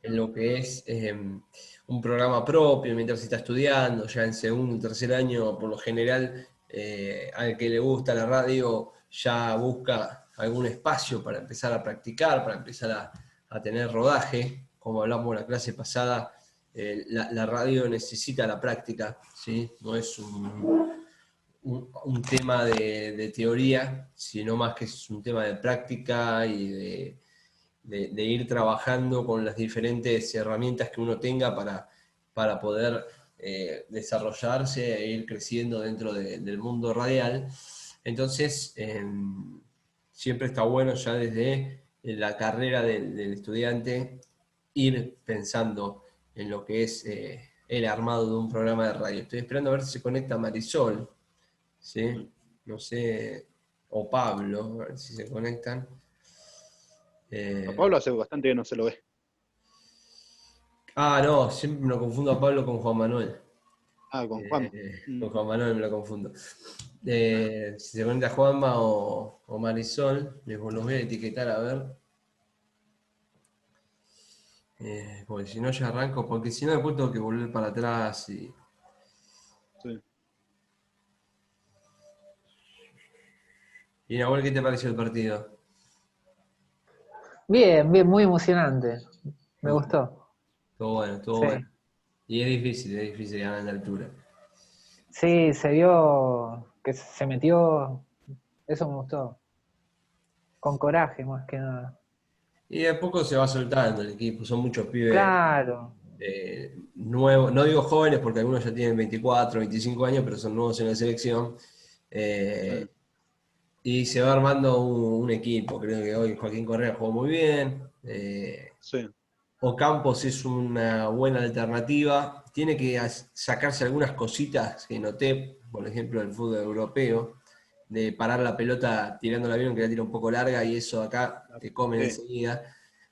en lo que es un programa propio mientras está estudiando, ya en segundo o tercer año, por lo general, al que le gusta la radio ya busca algún espacio para empezar a practicar, para empezar a tener rodaje. Como hablamos en la clase pasada, la radio necesita la práctica, ¿sí? No es un tema de teoría, sino más que es un tema de práctica y de ir trabajando con las diferentes herramientas que uno tenga para poder desarrollarse e ir creciendo dentro del mundo radial. Entonces, siempre está bueno ya desde la carrera del estudiante ir pensando en lo que es el armado de un programa de radio. Estoy esperando a ver si se conecta Marisol, ¿sí? No sé, o Pablo, a ver si se conectan. A Eh, Pablo hace bastante que no se lo ve. no, siempre me lo confundo a Pablo con Juan Manuel. Ah, con Juan. Con Juan Manuel me lo confundo. Si se conecta Juanma o Marisol, los voy a etiquetar a ver. Porque si no ya arranco, porque si no después tengo que volver para atrás. Sí. Y Nahuel, ¿qué te pareció el partido? Bien, bien, muy emocionante. Me Estuvo gustó. estuvo bueno, estuvo Sí, bueno. Y es difícil ganar en la altura. sí, se vio que se metió, eso me gustó. Con coraje, más que nada. Y de a poco se va soltando el equipo, son muchos pibes Claro, nuevos, no digo jóvenes porque algunos ya tienen 24, 25 años, pero son nuevos en la selección. Eh, Claro. y se va armando un equipo. Creo que hoy Joaquín Correa jugó muy bien. Sí. Ocampos es una buena alternativa. Tiene que sacarse algunas cositas que noté, por ejemplo, del fútbol europeo, de parar la pelota tirándola bien, que la tira un poco larga y eso acá te comen Sí. enseguida.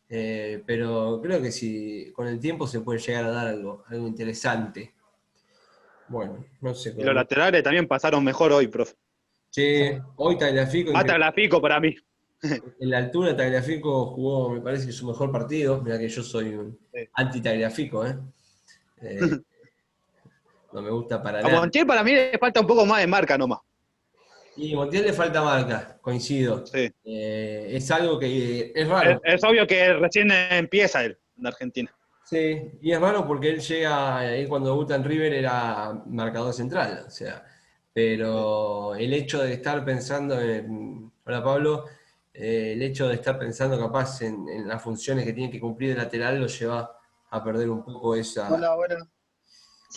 Pero creo que si con el tiempo se puede llegar a dar algo interesante. Bueno, no sé Y los cómo. laterales también pasaron mejor hoy, profe. sí. Che, hoy Tagliafico, Más Tagliafico para mí. en la altura Tagliafico jugó, me parece que su mejor partido. Mira que yo soy un Sí. anti-Tagliafico, ¿eh? Eh, no me gusta para A nada. Montiel para mí le falta un poco más de marca nomás. Y Montiel le falta marca, coincido. Sí. Es algo que es raro. Es obvio que recién empieza él en Argentina. Sí, y es raro porque él cuando debuta en River era marcador central, o sea, Sí. pero el hecho de estar pensando hola Pablo, el hecho de estar pensando capaz en las funciones que tiene que cumplir de lateral lo lleva a perder un poco Hola, bueno.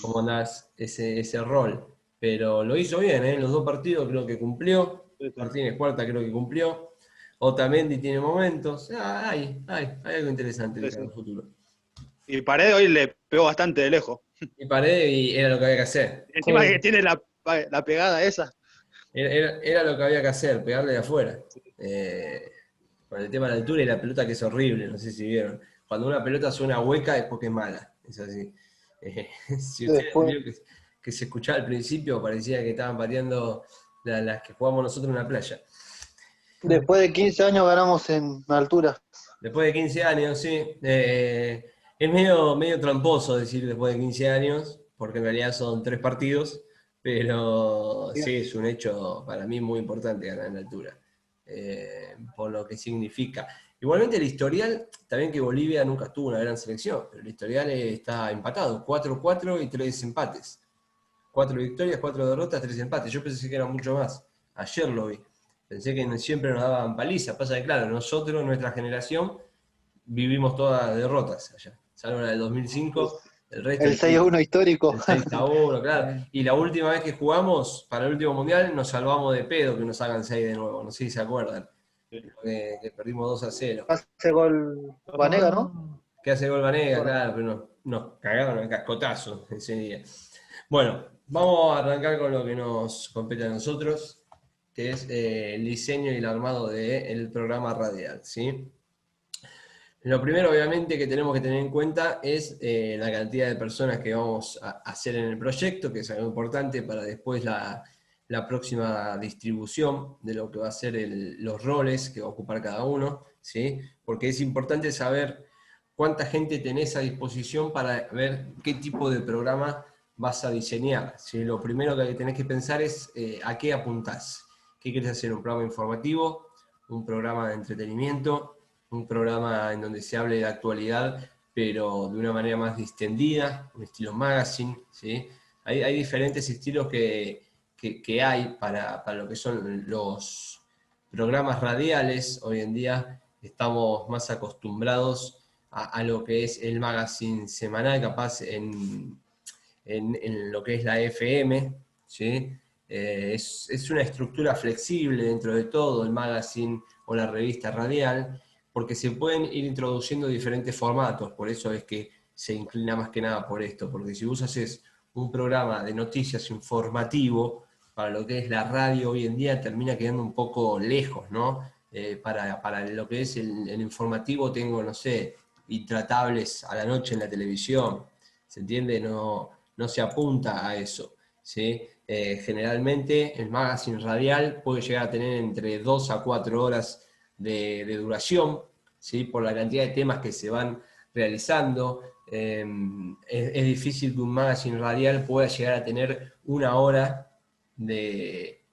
como andás, ese rol. Pero lo hizo bien, ¿eh? En los dos partidos creo que cumplió. Sí, sí. Martínez Cuarta creo que cumplió. Otamendi tiene momentos. Hay algo interesante de Sí, cara sí. al futuro. Y Paredes hoy le pegó bastante de lejos. Y Paredes y era lo que había que hacer. Encima que Sí, tiene la pegada esa. Era lo que había que hacer, pegarle de afuera. Eh, con el tema de la altura y la pelota que es horrible, no sé si vieron. Cuando una pelota suena hueca es porque es mala. Es así. Si ustedes Después, vieron que se escuchaba al principio, parecía que estaban pateando las que jugamos nosotros en la playa. después de 15 años ganamos en altura. Después de 15 años, sí. Es medio tramposo decir después de 15 años, porque en realidad son 3 partidos, pero sí, es un hecho para mí muy importante ganar en altura, por lo que significa. Igualmente el historial, también que Bolivia nunca tuvo una gran selección, pero el historial está empatado, 4-4 y 3 empates. 4 victorias, 4 derrotas, 3 empates. Yo pensé que era mucho más. Ayer lo vi. Pensé que siempre nos daban paliza. Pasa que, claro, nosotros, nuestra generación, vivimos todas derrotas allá. Salvo la del 2005, el resto El del 6-1 histórico. el 6-1, claro. sí. Y la última vez que jugamos, para el último mundial, nos salvamos de pedo que nos hagan 6 de nuevo. No sé si se acuerdan. Que perdimos 2-0. Hace gol Vanega, ¿no? Ah, Que hace gol Vanega, Bueno, claro, pero nos cagaron el cascotazo ese día. Bueno, vamos a arrancar con lo que nos compete a nosotros, que es el diseño y el armado del programa radial, ¿sí? Lo primero, obviamente, que tenemos que tener en cuenta es la cantidad de personas que vamos a hacer en el proyecto, que es algo importante para después la próxima distribución de lo que va a ser los roles que va a ocupar cada uno, ¿sí? Porque es importante saber cuánta gente tenés a disposición para ver qué tipo de programa vas a diseñar. ¿Sí? Lo primero que tenés que pensar es a qué apuntás. ¿Qué querés hacer? ¿Un programa informativo? ¿Un programa de entretenimiento? ¿Un programa en donde se hable de actualidad, pero de una manera más distendida? ¿Un estilo magazine? ¿Sí? Hay diferentes estilos que hay para lo que son los programas radiales. Hoy en día estamos más acostumbrados a lo que es el magazine semanal, capaz en lo que es la FM, ¿sí? Es una estructura flexible dentro de todo el magazine o la revista radial, porque se pueden ir introduciendo diferentes formatos, por eso es que se inclina más que nada por esto, porque si vos haces un programa de noticias informativo, para lo que es la radio hoy en día termina quedando un poco lejos, ¿no? Para lo que es el informativo tengo, no sé, Intratables a la noche en la televisión, ¿se entiende? No se apunta a eso, ¿sí? Generalmente el magazine radial puede llegar a tener entre 2 a 4 horas de duración, ¿sí? Por la cantidad de temas que se van realizando. Es difícil que un magazine radial pueda llegar a tener 1 hora de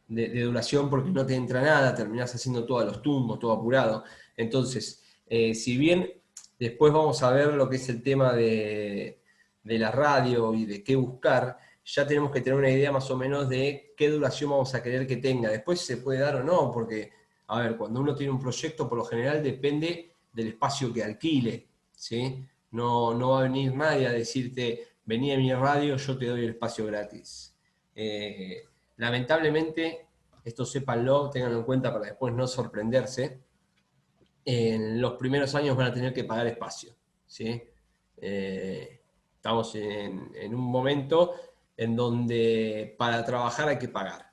duración porque no te entra nada, terminás haciendo todos los tumbos, todo apurado. Entonces, si bien después vamos a ver lo que es el tema de la radio y de qué buscar, ya tenemos que tener una idea más o menos de qué duración vamos a querer que tenga. Después se puede dar o no, porque, a ver, cuando uno tiene un proyecto, por lo general depende del espacio que alquile, ¿sí? No va a venir nadie a decirte, vení a mi radio, yo te doy el espacio gratis. Lamentablemente, esto sépanlo, ténganlo en cuenta para después no sorprenderse, en los primeros años van a tener que pagar espacio, ¿sí? Estamos en un momento en donde para trabajar hay que pagar.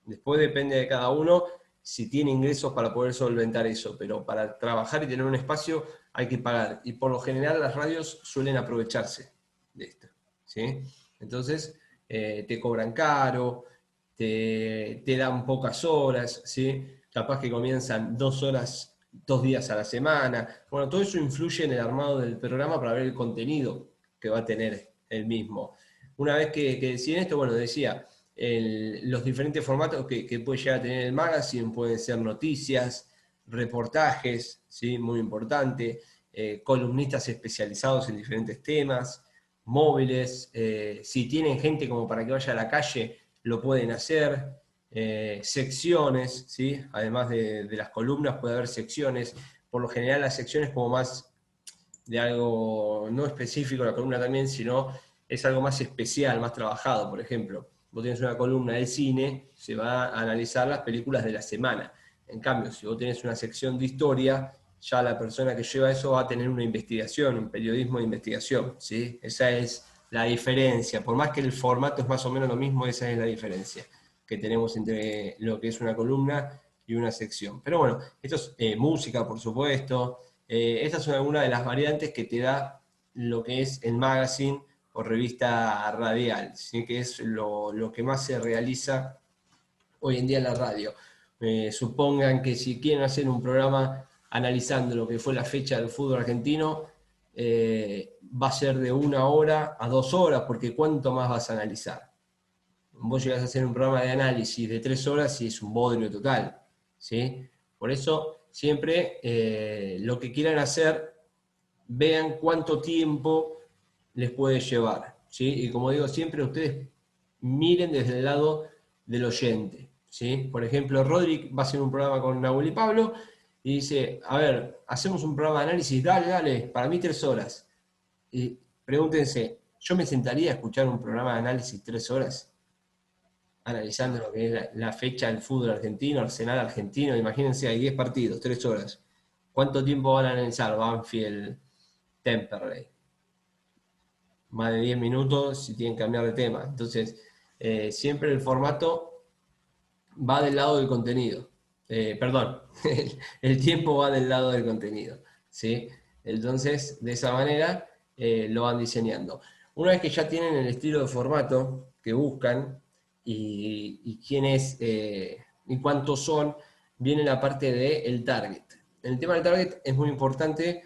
Después depende de cada uno si tiene ingresos para poder solventar eso, pero para trabajar y tener un espacio hay que pagar. Y por lo general las radios suelen aprovecharse de esto, ¿sí? Entonces te cobran caro, te dan pocas horas, ¿sí? Capaz que comienzan 2 horas, 2 días a la semana. Bueno, todo eso influye en el armado del programa para ver el contenido que va a tener el mismo. Una vez que deciden esto, bueno, decía, los diferentes formatos que puede llegar a tener el magazine pueden ser noticias, reportajes, ¿sí? Muy importante, columnistas especializados en diferentes temas, móviles, si tienen gente como para que vaya a la calle, lo pueden hacer, secciones, ¿sí? Además de las columnas puede haber secciones, por lo general las secciones como más de algo no específico, la columna también, sino es algo más especial, más trabajado. Por ejemplo, vos tenés una columna del cine, se va a analizar las películas de la semana. En cambio, si vos tenés una sección de historia, ya la persona que lleva eso va a tener una investigación, un periodismo de investigación, ¿sí? Esa es la diferencia. Por más que el formato es más o menos lo mismo, esa es la diferencia que tenemos entre lo que es una columna y una sección. Pero bueno, esto es música, por supuesto. Estas son algunas de las variantes que te da lo que es el magazine o revista radial, ¿sí? Que es lo que más se realiza hoy en día en la radio. Supongan que si quieren hacer un programa analizando lo que fue la fecha del fútbol argentino, va a ser de 1 hora a 2 horas, porque ¿cuánto más vas a analizar? Vos llegás a hacer un programa de análisis de 3 horas y es un bodrio total, ¿sí? Por eso, siempre lo que quieran hacer, vean cuánto tiempo les puede llevar, ¿sí? Y como digo siempre, ustedes miren desde el lado del oyente, ¿sí? Por ejemplo, Rodri va a hacer un programa con Nahuel y Pablo y dice, a ver, hacemos un programa de análisis, dale, para mí 3 horas. Y pregúntense, ¿yo me sentaría a escuchar un programa de análisis 3 horas? Analizando lo que es la fecha del fútbol argentino, Arsenal argentino, imagínense, hay 10 partidos, 3 horas. ¿Cuánto tiempo van a analizar Banfield, Temperley? Más de 10 minutos si tienen que cambiar de tema. Entonces, siempre el formato va del lado del contenido. Perdón, el tiempo va del lado del contenido, ¿sí? Entonces, de esa manera lo van diseñando. Una vez que ya tienen el estilo de formato que buscan y quién es y cuántos son, viene la parte del target. El tema del target es muy importante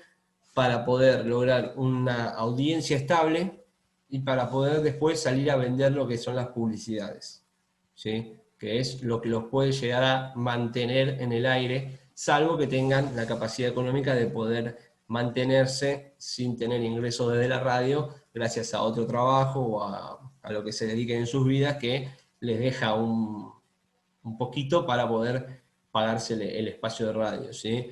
para poder lograr una audiencia estable y para poder después salir a vender lo que son las publicidades, ¿sí? Que es lo que los puede llegar a mantener en el aire, salvo que tengan la capacidad económica de poder mantenerse sin tener ingresos desde la radio, gracias a otro trabajo o a lo que se dediquen en sus vidas, que les deja un poquito para poder pagarse el espacio de radio, ¿sí?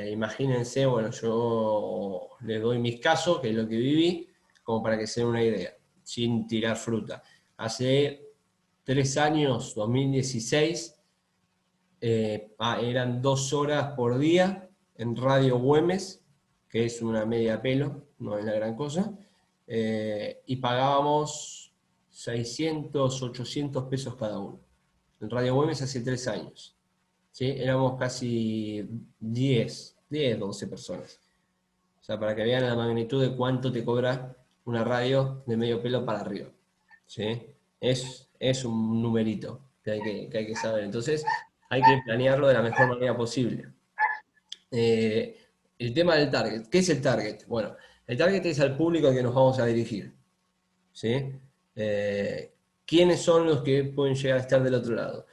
Imagínense, bueno, yo les doy mis casos, que es lo que viví, como para que se den una idea, sin tirar fruta. Hace 3 años, 2016, eran 2 horas por día en Radio Güemes, que es una media pelo, no es la gran cosa, y pagábamos 600, 800 pesos cada uno. En Radio Güemes hace 3 años. ¿Sí? Éramos casi 10, 12 personas. O sea, para que vean la magnitud de cuánto te cobra una radio de medio pelo para arriba. ¿Sí? Es un numerito que hay que saber. Entonces, hay que planearlo de la mejor manera posible. El tema del target. ¿Qué es el target? Bueno, el target es al público al que nos vamos a dirigir. ¿Sí? ¿Quiénes son los que pueden llegar a estar del otro lado?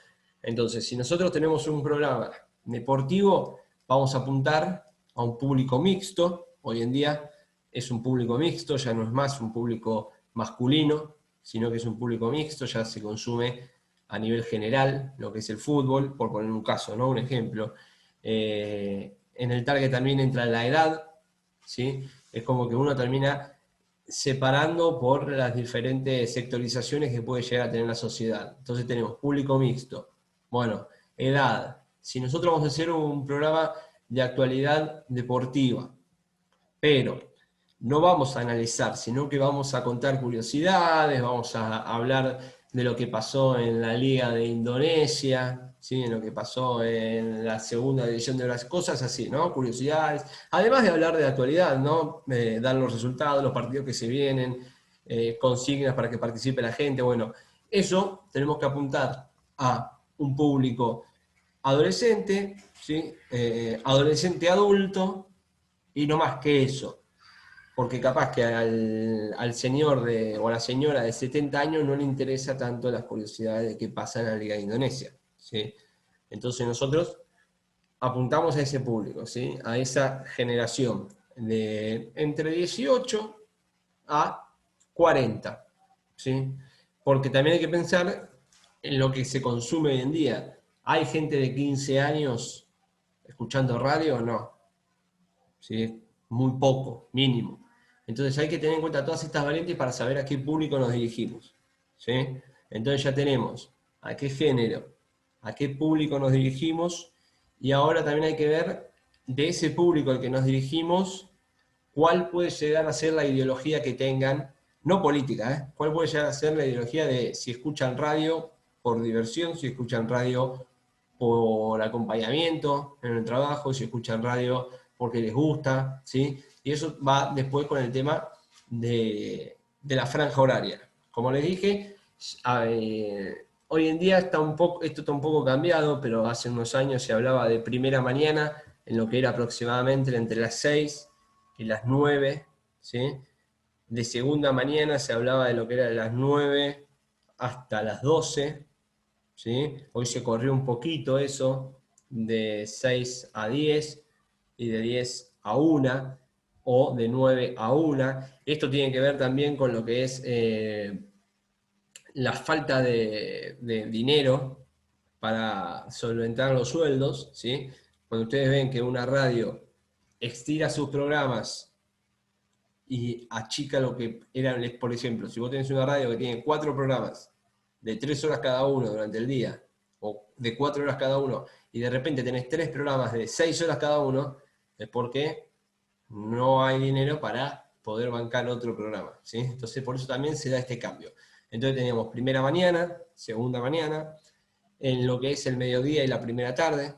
Entonces, si nosotros tenemos un programa deportivo, vamos a apuntar a un público mixto. Hoy en día es un público mixto, ya no es más un público masculino, sino que es un público mixto, ya se consume a nivel general lo que es el fútbol, por poner un caso, ¿no? Un ejemplo. En el target también entra la edad, ¿sí? Es como que uno termina separando por las diferentes sectorizaciones que puede llegar a tener la sociedad. Entonces tenemos público mixto, bueno, edad. Si nosotros vamos a hacer un programa de actualidad deportiva, pero no vamos a analizar, sino que vamos a contar curiosidades, vamos a hablar de lo que pasó en la Liga de Indonesia, ¿sí? En lo que pasó en la segunda división de las cosas así, ¿no? Curiosidades. Además de hablar de la actualidad, ¿no? Dar los resultados, los partidos que se vienen, consignas para que participe la gente. Bueno, eso tenemos que apuntar a un público adolescente, ¿sí? Adolescente adulto, y no más que eso. Porque capaz que al señor o a la señora de 70 años no le interesa tanto las curiosidades de qué pasa en la Liga de Indonesia, ¿sí? Entonces nosotros apuntamos a ese público, ¿sí? A esa generación de entre 18 a 40, ¿sí? Porque también hay que pensar en lo que se consume hoy en día. ¿Hay gente de 15 años escuchando radio o no? ¿Sí? Muy poco, mínimo. Entonces hay que tener en cuenta todas estas variantes para saber a qué público nos dirigimos, ¿sí? Entonces ya tenemos a qué género, a qué público nos dirigimos, y ahora también hay que ver de ese público al que nos dirigimos, cuál puede llegar a ser la ideología que tengan, no política, ¿eh? Cuál puede llegar a ser la ideología de si escuchan radio por diversión, si escuchan radio por acompañamiento en el trabajo, si escuchan radio porque les gusta, ¿sí? Y eso va después con el tema de la franja horaria. Como les dije, hoy en día esto está un poco cambiado, pero hace unos años se hablaba de primera mañana, en lo que era aproximadamente entre las 6 y las 9, ¿sí? De segunda mañana se hablaba de lo que era de las 9 hasta las 12, ¿sí? Hoy se corrió un poquito eso, de 6 a 10 y de 10 a 1, o de 9 a 1. Esto tiene que ver también con lo que es la falta de dinero para solventar los sueldos, ¿sí? Cuando ustedes ven que una radio estira sus programas y achica lo que eran, por ejemplo, si vos tenés una radio que tiene 4 programas de 3 horas cada uno durante el día, o de 4 horas cada uno, y de repente tenés 3 programas de 6 horas cada uno, es porque no hay dinero para poder bancar otro programa, ¿sí? Entonces por eso también se da este cambio. Entonces teníamos primera mañana, segunda mañana, en lo que es el mediodía y la primera tarde,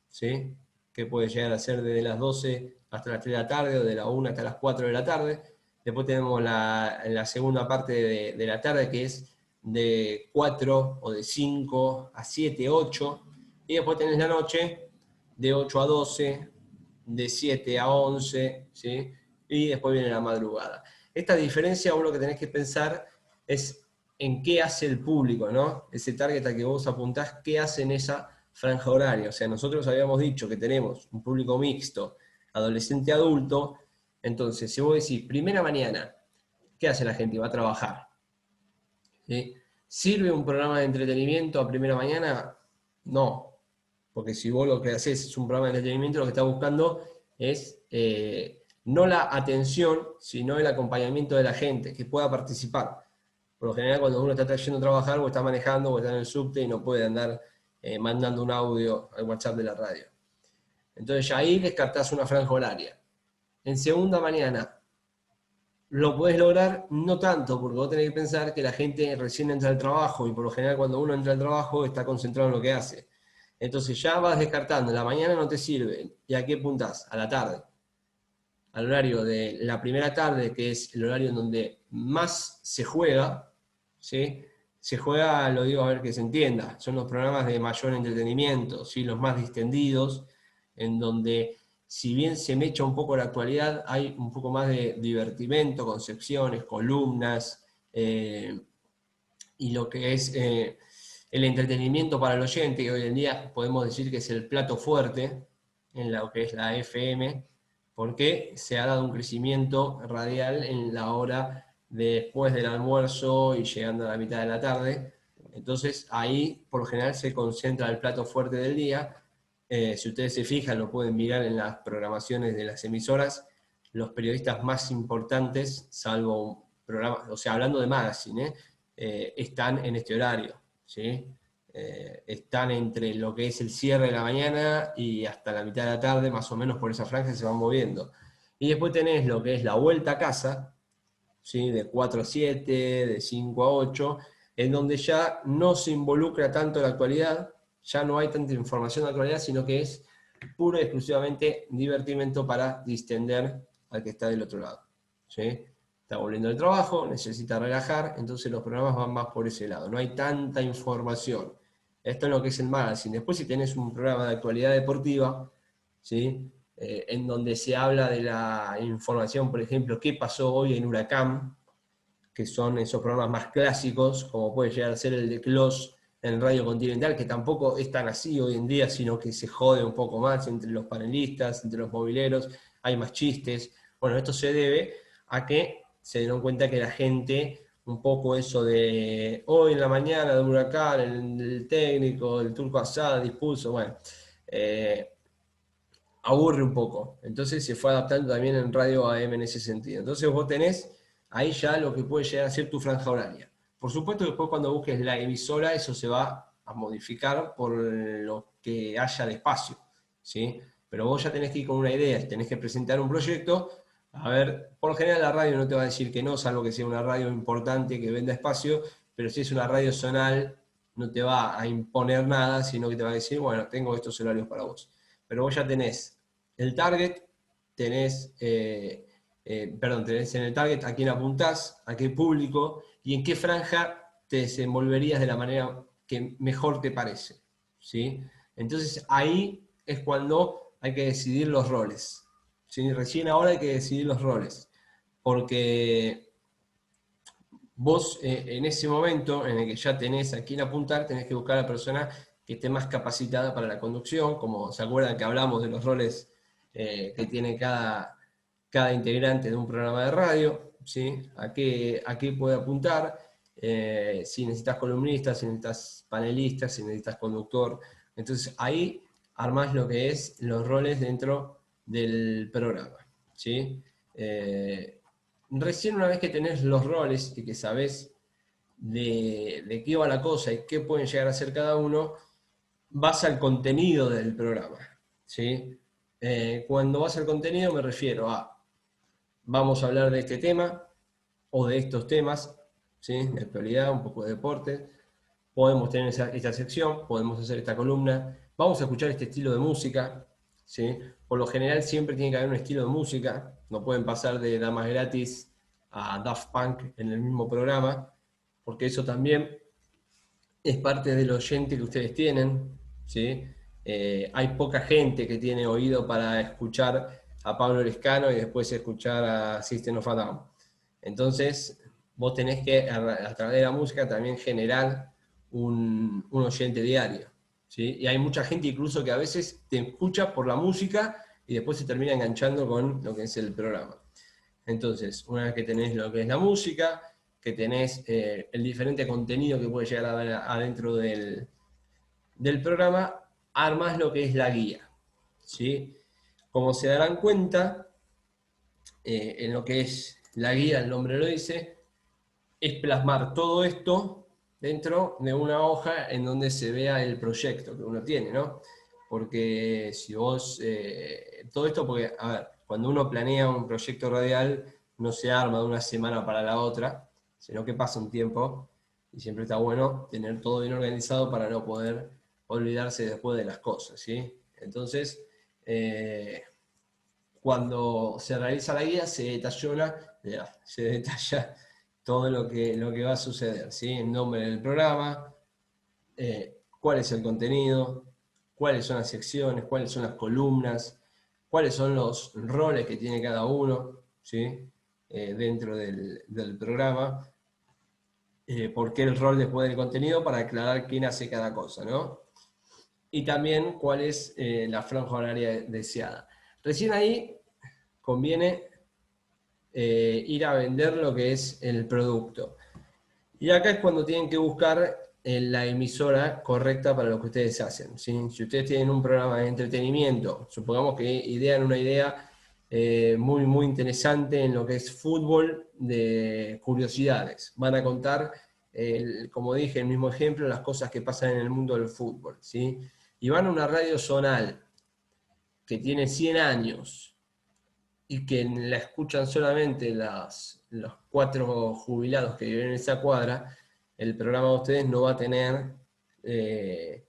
¿sí? Que puede llegar a ser desde las 12 hasta las 3 de la tarde, o de la 1 hasta las 4 de la tarde. Después tenemos la segunda parte de la tarde, que es de 4 o de 5 a 7, 8. Y después tenés la noche de 8 a 12, de 7 a 11, ¿sí? y después viene la madrugada. Esta diferencia, vos lo que tenés que pensar es en qué hace el público, ¿no? Ese target al que vos apuntás, qué hace en esa franja horaria. O sea, nosotros habíamos dicho que tenemos un público mixto, adolescente-adulto. Entonces, si vos decís, primera mañana, ¿qué hace la gente? Va a trabajar. ¿Sí? ¿Sirve un programa de entretenimiento a primera mañana? No. Porque si vos lo que haces es un programa de entretenimiento, lo que estás buscando es no la atención, sino el acompañamiento de la gente, que pueda participar. Por lo general, cuando uno está yendo a trabajar, o está manejando, o está en el subte y no puede andar mandando un audio al WhatsApp de la radio. Entonces ya ahí descartás una franja horaria. En segunda mañana, lo podés lograr no tanto, porque vos tenés que pensar que la gente recién entra al trabajo, y por lo general cuando uno entra al trabajo está concentrado en lo que hace. Entonces ya vas descartando, la mañana no te sirve. ¿Y a qué apuntás? A la tarde. Al horario de la primera tarde, que es el horario en donde más se juega, ¿sí? Se juega, lo digo a ver que se entienda, son los programas de mayor entretenimiento, ¿sí? Los más distendidos, en donde si bien se me echa un poco la actualidad, hay un poco más de divertimento, concepciones, columnas, y lo que es el entretenimiento para el oyente, que hoy en día podemos decir que es el plato fuerte en lo que es la FM, porque se ha dado un crecimiento radial en la hora después del almuerzo y llegando a la mitad de la tarde. Entonces ahí por lo general se concentra el plato fuerte del día. Si ustedes se fijan, lo pueden mirar en las programaciones de las emisoras, los periodistas más importantes, salvo un programa, o sea, hablando de magazine, están en este horario, ¿sí? Están entre lo que es el cierre de la mañana y hasta la mitad de la tarde, más o menos por esa franja se van moviendo. Y después tenés lo que es la vuelta a casa, ¿sí? De 4 a 7, de 5 a 8, en donde ya no se involucra tanto la actualidad, ya no hay tanta información de actualidad, sino que es puro y exclusivamente divertimento para distender al que está del otro lado, ¿sí? Está volviendo del trabajo, necesita relajar, entonces los programas van más por ese lado, no hay tanta información. Esto es lo que es el magazine. Después si tenés un programa de actualidad deportiva, ¿sí? En donde se habla de la información, por ejemplo, qué pasó hoy en Huracán, que son esos programas más clásicos, como puede llegar a ser el de Clos en Radio Continental, que tampoco es tan así hoy en día, sino que se jode un poco más entre los panelistas, entre los mobileros, hay más chistes. Bueno, esto se debe a que se dieron cuenta que la gente, un poco eso de hoy en la mañana de Huracán, el técnico, el Turco Asad dispuso, bueno, aburre un poco. Entonces se fue adaptando también en radio AM en ese sentido. Entonces vos tenés ahí ya lo que puede llegar a ser tu franja horaria. Por supuesto, después cuando busques la emisora, eso se va a modificar por lo que haya de espacio, ¿sí? Pero vos ya tenés que ir con una idea, tenés que presentar un proyecto. A ver, por lo general la radio no te va a decir que no, salvo que sea una radio importante que venda espacio, pero si es una radio zonal, no te va a imponer nada, sino que te va a decir, bueno, tengo estos horarios para vos. Pero vos ya tenés el target, tenés tenés en el target a quién apuntás, a qué público y en qué franja te desenvolverías de la manera que mejor te parece, ¿sí? Entonces ahí es cuando hay que decidir los roles, ¿sí? Recién ahora hay que decidir los roles, porque vos en ese momento en el que ya tenés a quién apuntar, tenés que buscar a la persona que esté más capacitada para la conducción, como se acuerdan que hablamos de los roles que tiene cada integrante de un programa de radio, ¿sí? A qué puede apuntar, si necesitas columnistas, si necesitas panelistas, si necesitas conductor. Entonces ahí armás lo que es los roles dentro del programa, ¿sí? Recién una vez que tenés los roles y que sabés de qué va la cosa y qué pueden llegar a ser cada uno, vas al contenido del programa, ¿sí? Cuando vas al contenido me refiero a vamos a hablar de este tema o de estos temas, ¿sí? De actualidad, un poco de deporte. Podemos tener esta sección, podemos hacer esta columna. Vamos a escuchar este estilo de música, ¿sí? Por lo general siempre tiene que haber un estilo de música. No pueden pasar de Damas Gratis a Daft Punk en el mismo programa, porque eso también es parte del oyente que ustedes tienen, ¿sí? Hay poca gente que tiene oído para escuchar a Pablo Lescano y después escuchar a System of a Down. Entonces, vos tenés que, a través de la música, también generar un oyente diario, ¿sí? Y hay mucha gente incluso que a veces te escucha por la música y después se termina enganchando con lo que es el programa. Entonces, una vez que tenés lo que es la música, que tenés el diferente contenido que puede llegar a haber adentro del programa, armas lo que es la guía, ¿sí? Como se darán cuenta, en lo que es la guía, el nombre lo dice, es plasmar todo esto dentro de una hoja en donde se vea el proyecto que uno tiene, ¿no? Porque si vos, todo esto, porque, a ver, cuando uno planea un proyecto radial, no se arma de una semana para la otra, sino que pasa un tiempo, y siempre está bueno tener todo bien organizado para no poder olvidarse después de las cosas, ¿sí? Entonces, cuando se realiza la guía, se detalla todo lo que va a suceder, ¿sí? El nombre del programa, cuál es el contenido, cuáles son las secciones, cuáles son las columnas, cuáles son los roles que tiene cada uno, ¿sí? Dentro del programa, por qué el rol después del contenido, para aclarar quién hace cada cosa, ¿no? Y también cuál es la franja horaria deseada. Recién ahí conviene ir a vender lo que es el producto. Y acá es cuando tienen que buscar la emisora correcta para lo que ustedes hacen, ¿sí? Si ustedes tienen un programa de entretenimiento, supongamos que idean una idea muy, muy interesante en lo que es fútbol de curiosidades. Van a contar, como dije, el mismo ejemplo, las cosas que pasan en el mundo del fútbol, ¿sí? Y van a una radio zonal que tiene 100 años y que la escuchan solamente los 4 jubilados que viven en esa cuadra, el programa de ustedes no va a tener el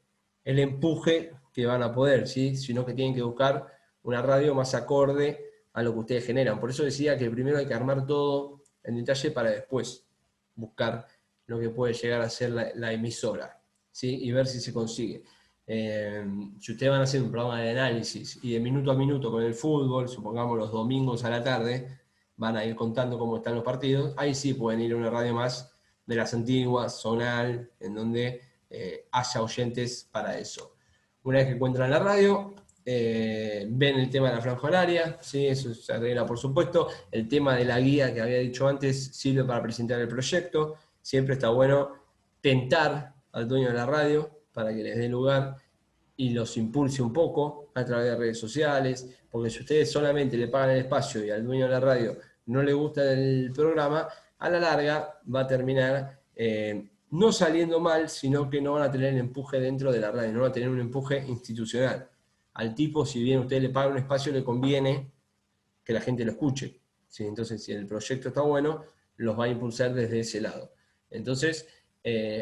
empuje que van a poder, ¿sí? Sino que tienen que buscar una radio más acorde a lo que ustedes generan. Por eso decía que primero hay que armar todo en detalle para después buscar lo que puede llegar a ser la emisora, ¿sí? Y ver si se consigue. Si ustedes van a hacer un programa de análisis y de minuto a minuto con el fútbol, supongamos los domingos a la tarde, van a ir contando cómo están los partidos, ahí sí pueden ir a una radio más de las antiguas, zonal, en donde haya oyentes para eso. Una vez que encuentran la radio, ven el tema de la franja horaria, ¿sí? Eso se arregla por supuesto. El tema de la guía que había dicho antes sirve para presentar el proyecto. Siempre está bueno tentar al dueño de la radio para que les dé lugar y los impulse un poco a través de redes sociales, porque si ustedes solamente le pagan el espacio y al dueño de la radio no le gusta el programa, a la larga va a terminar no saliendo mal, sino que no van a tener el empuje dentro de la radio, no van a tener un empuje institucional. Al tipo, si bien usted le paga un espacio, le conviene que la gente lo escuche, ¿sí? Entonces, si el proyecto está bueno, los va a impulsar desde ese lado. Entonces,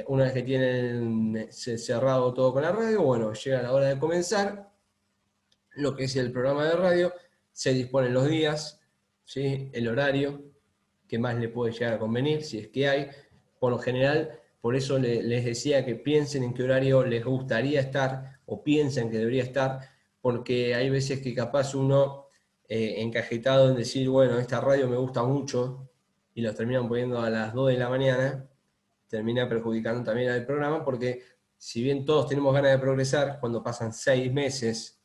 una vez que tienen cerrado todo con la radio, bueno, llega la hora de comenzar lo que es el programa de radio, se disponen los días, ¿sí? El horario que más le puede llegar a convenir, si es que hay. Por lo general, por eso les decía que piensen en qué horario les gustaría estar o piensan que debería estar, porque hay veces que capaz uno encajetado en decir, bueno, esta radio me gusta mucho, y los terminan poniendo a las 2 de la mañana, termina perjudicando también al programa, porque si bien todos tenemos ganas de progresar, cuando pasan 6 meses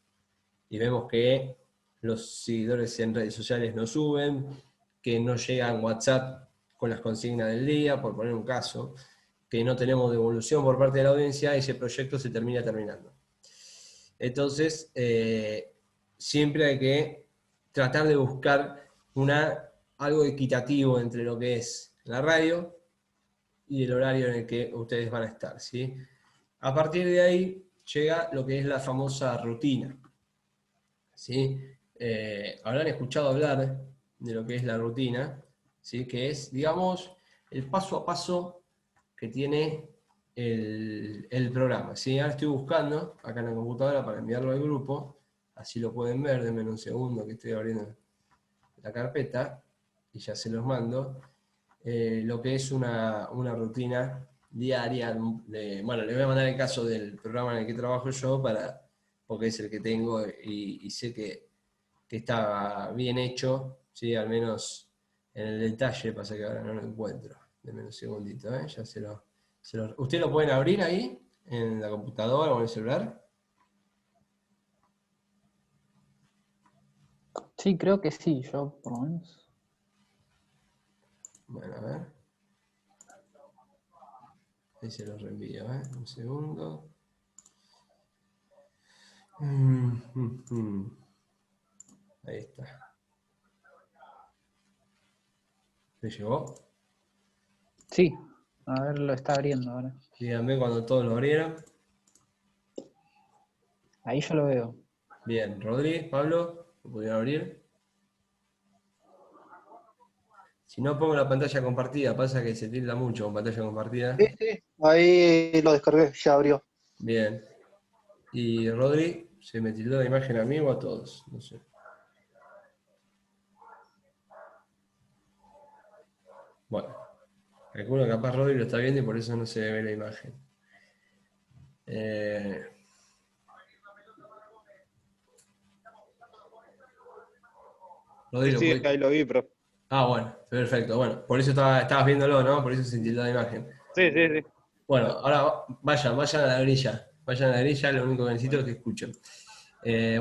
y vemos que los seguidores en redes sociales no suben, que no llegan WhatsApp con las consignas del día, por poner un caso, que no tenemos devolución por parte de la audiencia, ese proyecto se termina terminando. Entonces, siempre hay que tratar de buscar algo equitativo entre lo que es la radio y el horario en el que ustedes van a estar, ¿sí? A partir de ahí llega lo que es la famosa rutina, ¿sí? Habrán escuchado hablar de lo que es la rutina, ¿sí? Que es, digamos, el paso a paso que tiene el programa, ¿sí? Ahora estoy buscando acá en la computadora para enviarlo al grupo, así lo pueden ver, denme un segundo que estoy abriendo la carpeta y ya se los mando. Lo que es una rutina diaria. Bueno, les voy a mandar el caso del programa en el que trabajo yo, porque es el que tengo y sé que que está bien hecho, ¿sí? Al menos en el detalle, pasa que ahora no lo encuentro. Deme un segundito, ya ¿Usted lo pueden abrir ahí, en la computadora o en el celular? Sí, creo que sí, yo por lo menos. Bueno, a ver. Ahí se los reenvío, un segundo. Ahí está. ¿Le llegó? Sí, a ver, lo está abriendo ahora. Díganme cuando todos lo abrieron. Ahí yo lo veo. Bien, Rodri, Pablo, ¿lo pudieron abrir? Si no pongo la pantalla compartida, pasa que se tilda mucho con pantalla compartida. Sí, sí, ahí lo descargué, ya abrió. Bien. Y Rodri, ¿se me tildó la imagen a mí o a todos? No sé. Bueno, calculo que capaz Rodri lo está viendo y por eso no se ve la imagen. Rodri, Sí, ¿lo sí, puede- ahí lo vi, profe. Ah, bueno, perfecto. Bueno, por eso estabas viéndolo, ¿no? Por eso se tildó la imagen. Sí, sí, sí. Bueno, ahora vayan a la grilla. Vayan a la grilla, lo único que necesito es que escuchen.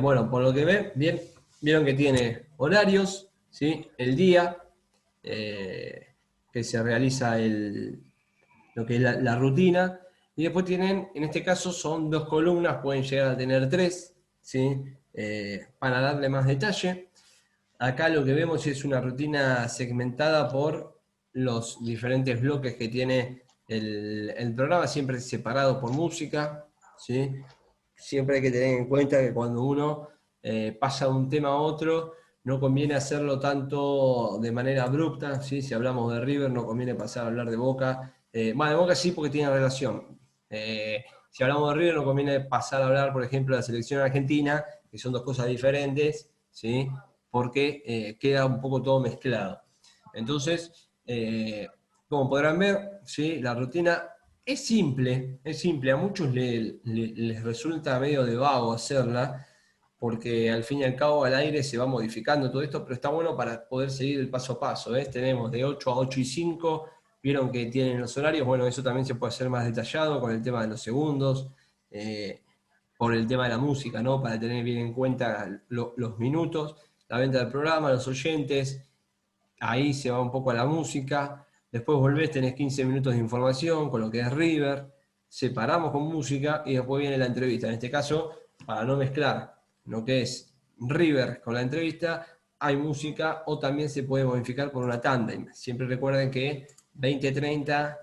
Bueno, por lo que vieron que tiene horarios, ¿sí? El día, que se realiza lo que es la rutina, y después tienen, en este caso son 2 columnas, pueden llegar a tener 3, ¿sí? Para darle más detalle. Acá lo que vemos es una rutina segmentada por los diferentes bloques que tiene el programa, siempre separado por música, ¿sí? Siempre hay que tener en cuenta que cuando uno pasa de un tema a otro, no conviene hacerlo tanto de manera abrupta, ¿sí? Si hablamos de River, no conviene pasar a hablar de Boca. Bueno, de Boca sí porque tiene relación. Si hablamos de River, no conviene pasar a hablar, por ejemplo, de la selección argentina, que son 2 cosas diferentes, ¿sí? Porque queda un poco todo mezclado. Entonces, como podrán ver, ¿sí? La rutina es simple, a muchos les resulta medio de vago hacerla, porque al fin y al cabo al aire se va modificando todo esto, pero está bueno para poder seguir el paso a paso. Tenemos de 8 a 8 y 5, vieron que tienen los horarios, bueno, eso también se puede hacer más detallado con el tema de los segundos, por el tema de la música, ¿no? Para tener bien en cuenta los minutos, la venta del programa, los oyentes, ahí se va un poco a la música, después volvés, tenés 15 minutos de información con lo que es River, separamos con música y después viene la entrevista. En este caso, para no mezclar lo que es River con la entrevista, hay música o también se puede modificar por una tandem. Siempre recuerden que 20-30,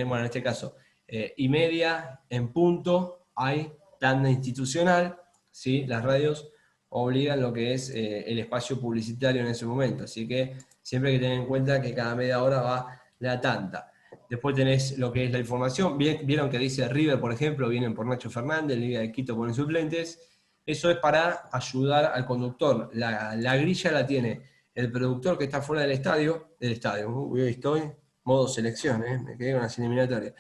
bueno, en este caso, y media en punto, hay tanda institucional, ¿sí? Las radios obligan lo que es el espacio publicitario en ese momento, así que siempre hay que tener en cuenta que cada media hora va la tanda. Después tenés lo que es la información. Vieron que dice River, por ejemplo, vienen por Nacho Fernández, Liga de Quito ponen suplentes. Eso es para ayudar al conductor. La grilla la tiene el productor que está fuera del estadio. Hoy estoy, modo selección, me quedé con las eliminatorias.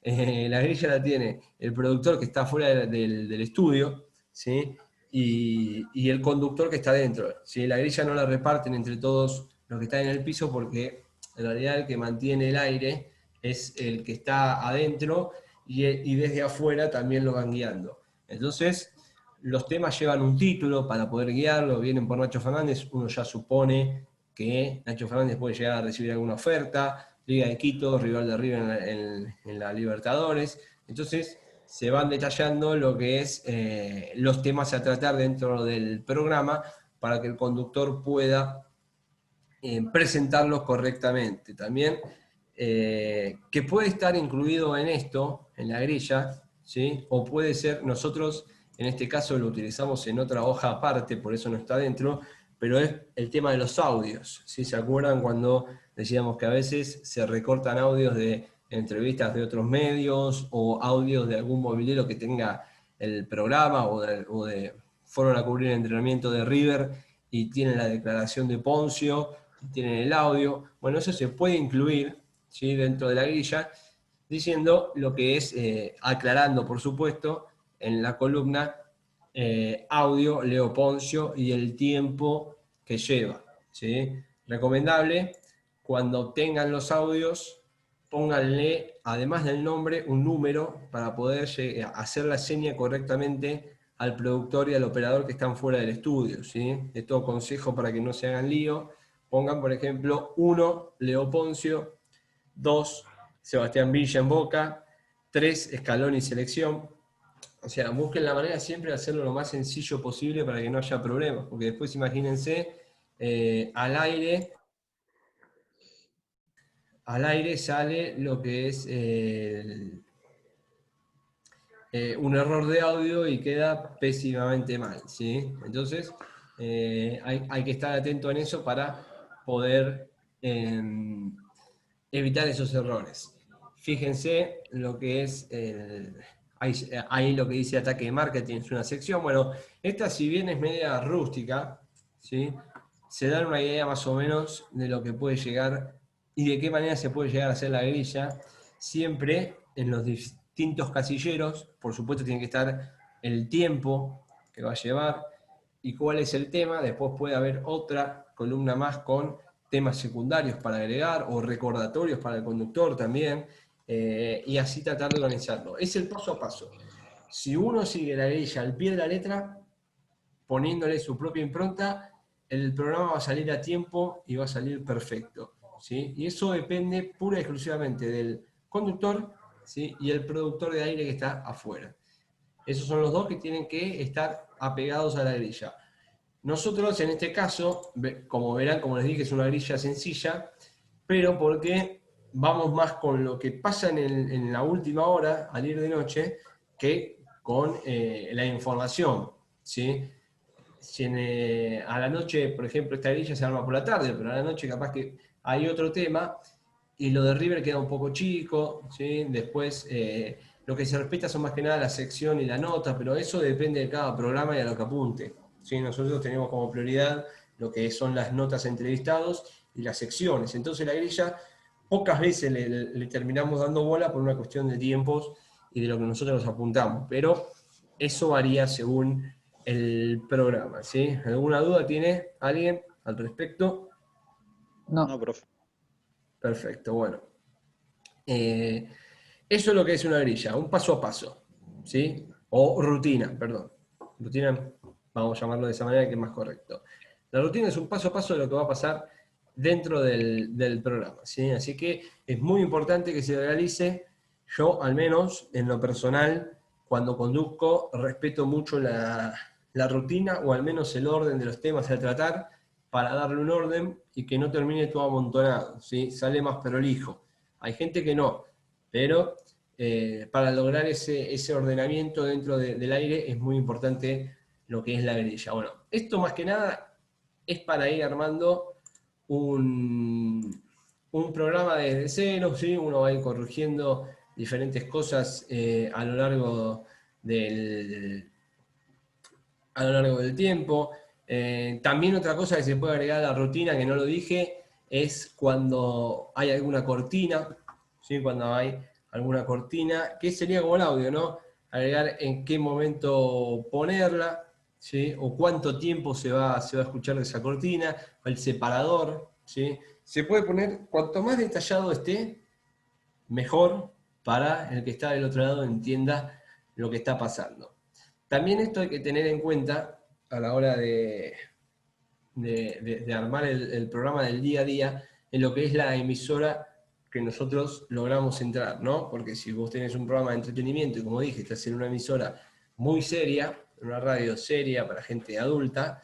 La grilla la tiene el productor que está fuera del estudio, ¿sí? Y el conductor que está dentro, ¿sí? La grilla no la reparten entre todos los que están en el piso porque en realidad el que mantiene el aire es el que está adentro y desde afuera también lo van guiando. Entonces, los temas llevan un título para poder guiarlo, vienen por Nacho Fernández, uno ya supone que Nacho Fernández puede llegar a recibir alguna oferta, Liga de Quito, rival de River en la Libertadores, entonces se van detallando lo que es los temas a tratar dentro del programa para que el conductor pueda presentarlos correctamente. También, que puede estar incluido en esto, en la grilla, ¿sí? O puede ser, nosotros en este caso lo utilizamos en otra hoja aparte, por eso no está dentro, pero es el tema de los audios, ¿sí? ¿Se acuerdan cuando decíamos que a veces se recortan audios de entrevistas de otros medios o audios de algún movilero que tenga el programa fueron a cubrir el entrenamiento de River y tienen la declaración de Poncio, tienen el audio? Bueno, eso se puede incluir, ¿sí? Dentro de la grilla, diciendo lo que es, aclarando, por supuesto, en la columna audio, Leo Poncio, y el tiempo que lleva, ¿sí? Recomendable, cuando tengan los audios, pónganle, además del nombre, un número para poder hacer la seña correctamente al productor y al operador que están fuera del estudio, ¿sí? Esto consejo para que no se hagan lío. Pongan, por ejemplo, 1, Leo Poncio, 2, Sebastián Villa en Boca, 3, Escalón y Selección. O sea, busquen la manera siempre de hacerlo lo más sencillo posible para que no haya problemas, porque después imagínense, al aire sale lo que es un error de audio y queda pésimamente mal, ¿sí? Entonces, hay que estar atento en eso para poder evitar esos errores. Fíjense lo que es, ahí lo que dice ataque de marketing, es una sección. Bueno, esta si bien es media rústica, ¿sí? Se dan una idea más o menos de lo que puede llegar y de qué manera se puede llegar a hacer la grilla, siempre en los distintos casilleros. Por supuesto tiene que estar el tiempo que va a llevar y cuál es el tema. Después puede haber otra columna más con temas secundarios para agregar o recordatorios para el conductor también, y así tratar de organizarlo. Es el paso a paso. Si uno sigue la grilla al pie de la letra, poniéndole su propia impronta, el programa va a salir a tiempo y va a salir perfecto, ¿sí? Y eso depende pura y exclusivamente del conductor, ¿sí? Y el productor de aire que está afuera. Esos son los dos que tienen que estar apegados a la grilla. Nosotros en este caso, como verán, como les dije, es una grilla sencilla, pero porque vamos más con lo que pasa en la última hora, al ir de noche, que con la información, ¿sí? Si a la noche, por ejemplo, esta grilla se arma por la tarde, pero a la noche capaz que hay otro tema, y lo de River queda un poco chico, ¿sí? Después lo que se respeta son más que nada la sección y la nota, pero eso depende de cada programa y a lo que apunte, ¿sí? Nosotros tenemos como prioridad lo que son las notas a entrevistados y las secciones. Entonces la grilla pocas veces le terminamos dando bola por una cuestión de tiempos y de lo que nosotros nos apuntamos, pero eso varía según el programa, ¿sí? ¿Alguna duda tiene alguien al respecto? No, No, profe. Perfecto, bueno. Eso es lo que es una grilla, un paso a paso, ¿sí? O rutina, perdón. Rutina, vamos a llamarlo de esa manera que es más correcto. La rutina es un paso a paso de lo que va a pasar dentro del programa, ¿sí? Así que es muy importante que se realice. Yo, al menos, en lo personal, cuando conduzco, respeto mucho la rutina o al menos el orden de los temas a tratar para darle un orden y que no termine todo amontonado, ¿sí? Sale más prolijo. Hay gente que no, pero para lograr ese ordenamiento dentro del aire es muy importante lo que es la grilla. Bueno, esto más que nada es para ir armando un programa desde cero, ¿sí? Uno va a ir corrigiendo diferentes cosas a lo largo del tiempo. También otra cosa que se puede agregar a la rutina, que no lo dije, es cuando hay alguna cortina, ¿sí? Cuando hay alguna cortina, que sería como el audio, ¿no? Agregar en qué momento ponerla, ¿sí? O cuánto tiempo se va a escuchar de esa cortina, o el separador, ¿sí? Se puede poner, cuanto más detallado esté, mejor para el que está del otro lado entienda lo que está pasando. También esto hay que tener en cuenta a la hora de armar el programa del día a día en lo que es la emisora que nosotros logramos entrar, ¿no? Porque si vos tenés un programa de entretenimiento y como dije, estás en una emisora muy seria, una radio seria para gente adulta,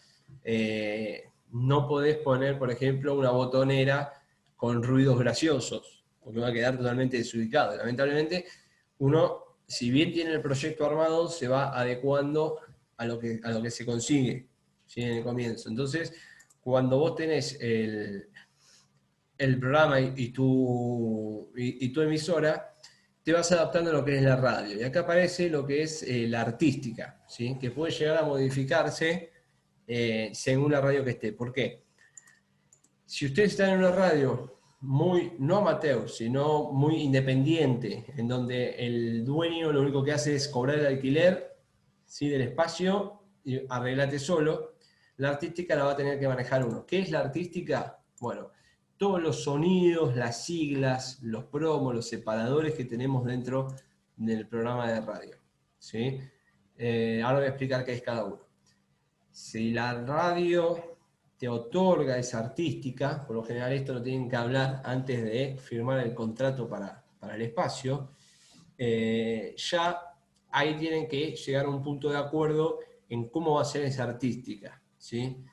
no podés poner, por ejemplo, una botonera con ruidos graciosos, porque va a quedar totalmente desubicado. Lamentablemente, uno, si bien tiene el proyecto armado, se va adecuando a lo que se consigue, ¿sí? En el comienzo. Entonces, cuando vos tenés el programa y tu emisora, te vas adaptando a lo que es la radio. Y acá aparece lo que es la artística, ¿sí? Que puede llegar a modificarse según la radio que esté. ¿Por qué? Si ustedes están en una radio muy, no amateur, sino muy independiente, en donde el dueño lo único que hace es cobrar el alquiler ¿sí? Del espacio, y arreglate solo. La artística la va a tener que manejar uno. ¿Qué es la artística? Bueno, todos los sonidos, las siglas, los promos, los separadores que tenemos dentro del programa de radio, ¿sí? Ahora voy a explicar qué es cada uno. Si la radio te otorga esa artística, por lo general esto lo tienen que hablar antes de firmar el contrato para el espacio, ya ahí tienen que llegar a un punto de acuerdo en cómo va a ser esa artística, ¿sí?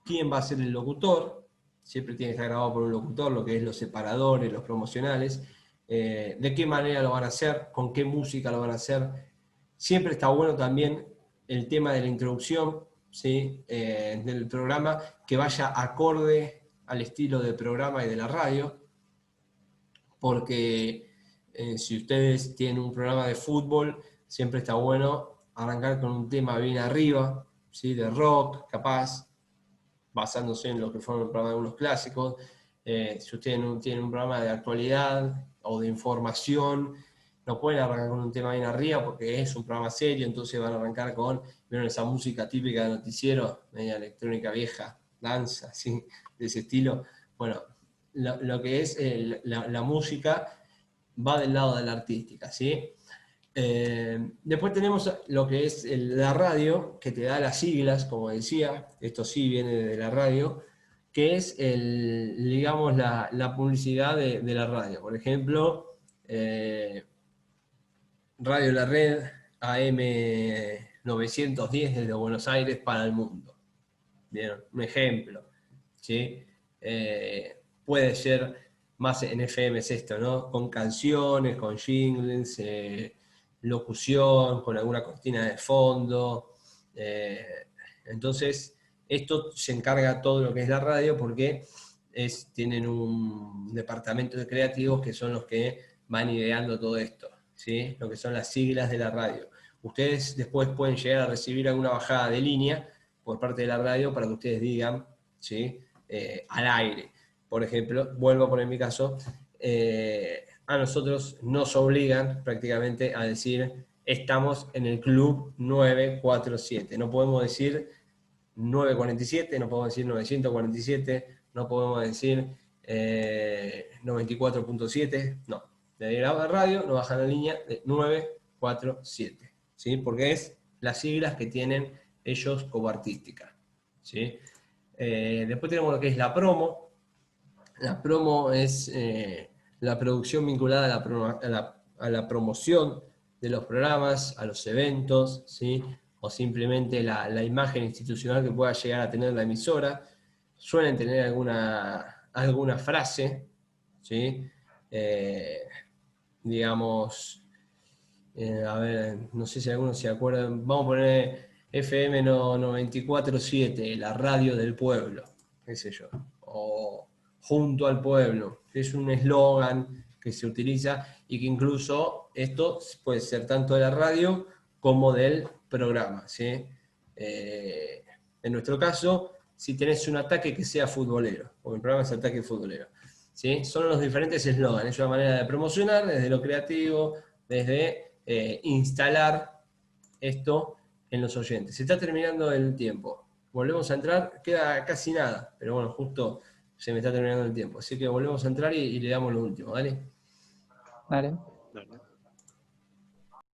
¿Quién va a ser el locutor? Siempre tiene que estar grabado por un locutor, lo que es los separadores, los promocionales, de qué manera lo van a hacer, con qué música lo van a hacer. Siempre está bueno también el tema de la introducción, ¿sí? Del programa, que vaya acorde al estilo del programa y de la radio, porque si ustedes tienen un programa de fútbol, siempre está bueno arrancar con un tema bien arriba, ¿sí? De rock, capaz, basándose en lo que fueron el programa de unos clásicos. Si ustedes tienen un programa de actualidad o de información, no pueden arrancar con un tema bien arriba porque es un programa serio, entonces van a arrancar con, ¿vieron esa música típica de noticiero? Media electrónica vieja, danza, ¿sí? De ese estilo. Bueno, lo que es la música va del lado de la artística, ¿sí? Después tenemos lo que es la radio, que te da las siglas, como decía, esto sí viene de la radio, que es digamos, la publicidad de la radio. Por ejemplo, Radio La Red, AM 910 desde Buenos Aires para el mundo. Bien, un ejemplo, ¿sí? Puede ser más en FM es esto, ¿no? Con canciones, con jingles, locución, con alguna cortina de fondo. Entonces, esto se encarga todo lo que es la radio porque tienen un departamento de creativos que son los que van ideando todo esto, ¿sí? Lo que son las siglas de la radio. Ustedes después pueden llegar a recibir alguna bajada de línea por parte de la radio para que ustedes digan, ¿sí? Al aire. Por ejemplo, vuelvo a poner mi caso, a nosotros nos obligan prácticamente a decir estamos en el club 947. No podemos decir 947, no podemos decir 947, no podemos decir 94.7, no. De la radio nos bajan la línea de 947, ¿sí? Porque es las siglas que tienen ellos como artística, ¿sí? Después tenemos lo que es la promo. La promo es la producción vinculada a la promoción de los programas, a los eventos, ¿sí? O simplemente la imagen institucional que pueda llegar a tener la emisora. Suelen tener alguna frase, ¿sí? Digamos, a ver, no sé si algunos se acuerdan, vamos a poner FM 94.7, la radio del pueblo, qué sé yo, o junto al pueblo, es un eslogan que se utiliza y que incluso esto puede ser tanto de la radio como del programa, ¿sí? En nuestro caso, si tenés un ataque que sea futbolero, porque el programa es ataque futbolero, ¿sí? Son los diferentes eslogans, es una manera de promocionar desde lo creativo, desde instalar esto en los oyentes. Se está terminando el tiempo. Volvemos a entrar, queda casi nada, pero bueno, justo se me está terminando el tiempo. Así que volvemos a entrar y le damos lo último, ¿vale? Vale. Dale.